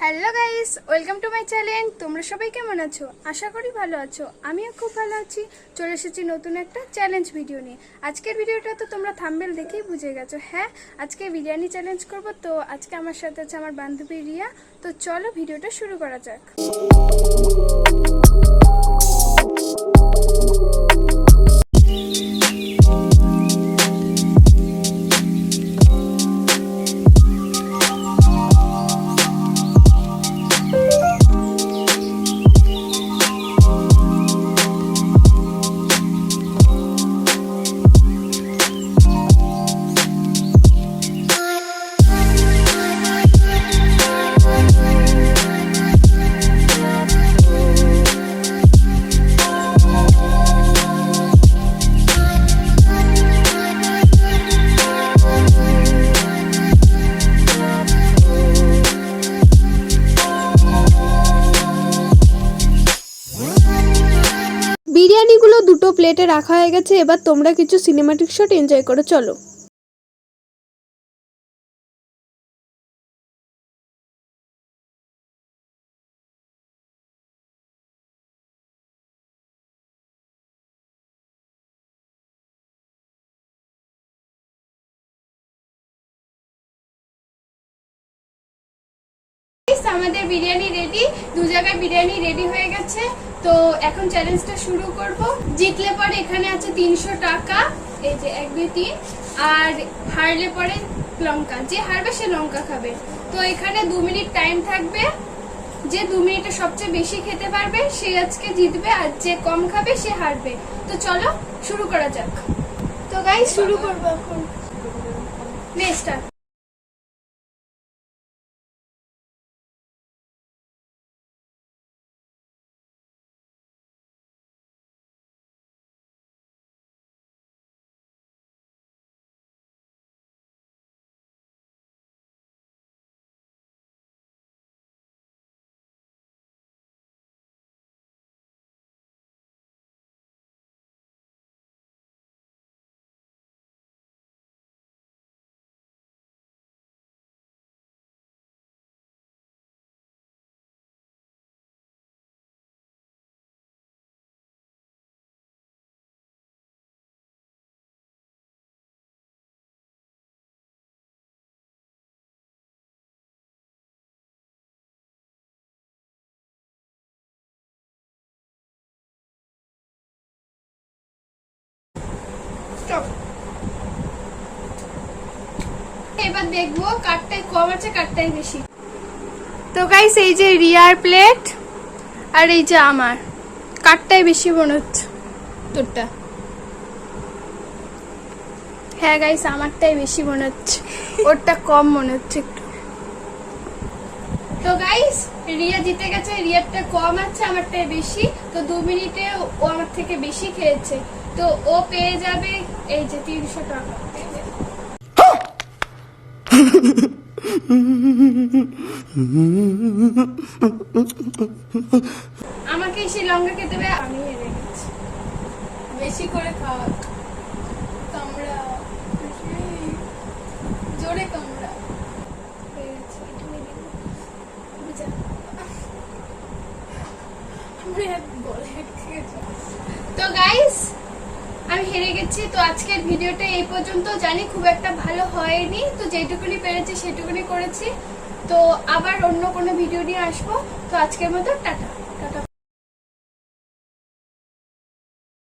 Hello guys, welcome to my channel. তোমরা সবাই কেমন আছো? আশা করি ভালো আছো। আমিও খুব ভালো আছি। চলে এসেছি নতুন একটা চ্যালেঞ্জ ভিডিও নিয়ে। আজকের ভিডিওটা তো তোমরা থাম্বনেল দেখেই বুঝে গেছো। হ্যাঁ, আজকে বিরিয়ানি চ্যালেঞ্জ করব। তো আজকে আমার সাথে আছে আমার বান্ধবী রিয়া। তো চলো ভিডিওটা শুরু করা যাক। বিরিয়ানিগুলো দুটো প্লেটে রাখা হয়ে গেছে। এবার তোমরা কিছু সিনেমাটিক শট এনজয় করো, চলো। আমাদের বিরিয়ানি রেডি, দু জায়গায় বিরিয়ানি রেডি হয়ে গেছে। তো এখন চ্যালেঞ্জটা শুরু করব। জিতলে পরে এখানে আছে 300 টাকা, এই যে 1 2 3, আর হারলে পরে লঙ্কা। যে হারবে সে লঙ্কা খাবে। তো এখানে 2 মিনিট টাইম থাকবে। যে 2 মিনিটে সবচেয়ে বেশি খেতে পারবে সে আজকে জিতবে, আর যে কম খাবে সে হারবে। তো চলো শুরু করা যাক। তো গাইস শুরু করব এখন। Next stop. এবার দেখবো কারটাই কম আছে কারটাই বেশি। তো গাইস এই যে রিয়ার প্লেট আর এই যে আমার, কারটাই বেশি মনে হচ্ছে তোরটা। হ্যাঁ গাইস, আমারটাই বেশি মনে হচ্ছে, ওরটা কম মনে হচ্ছে একটু। তো গাইস রিয়া জিতে গেছে, রিয়ারটা কম আছে আমারটাই বেশি। তো 2 মিনিটে ও আমার থেকে বেশি খেয়েছে। তো ও পেয়ে যাবে এই যে 300 টাকা। আমাকে সেই লঙ্কা খেতে হবে, আমি হেরে গেছি। বেশি করে খাওয়া, কামড়া জোরে কামড়া। তো গাইস আমি হেরে গেছি। তো আজকের ভিডিওটা এই পর্যন্ত। জানি খুব একটা ভালো হয়নি, তো যেটুকুনি পেরেছি সেটুকুনি করেছি। তো আবার অন্য কোনো ভিডিও নিয়ে আসবো। তো আজকের মতো টাটা।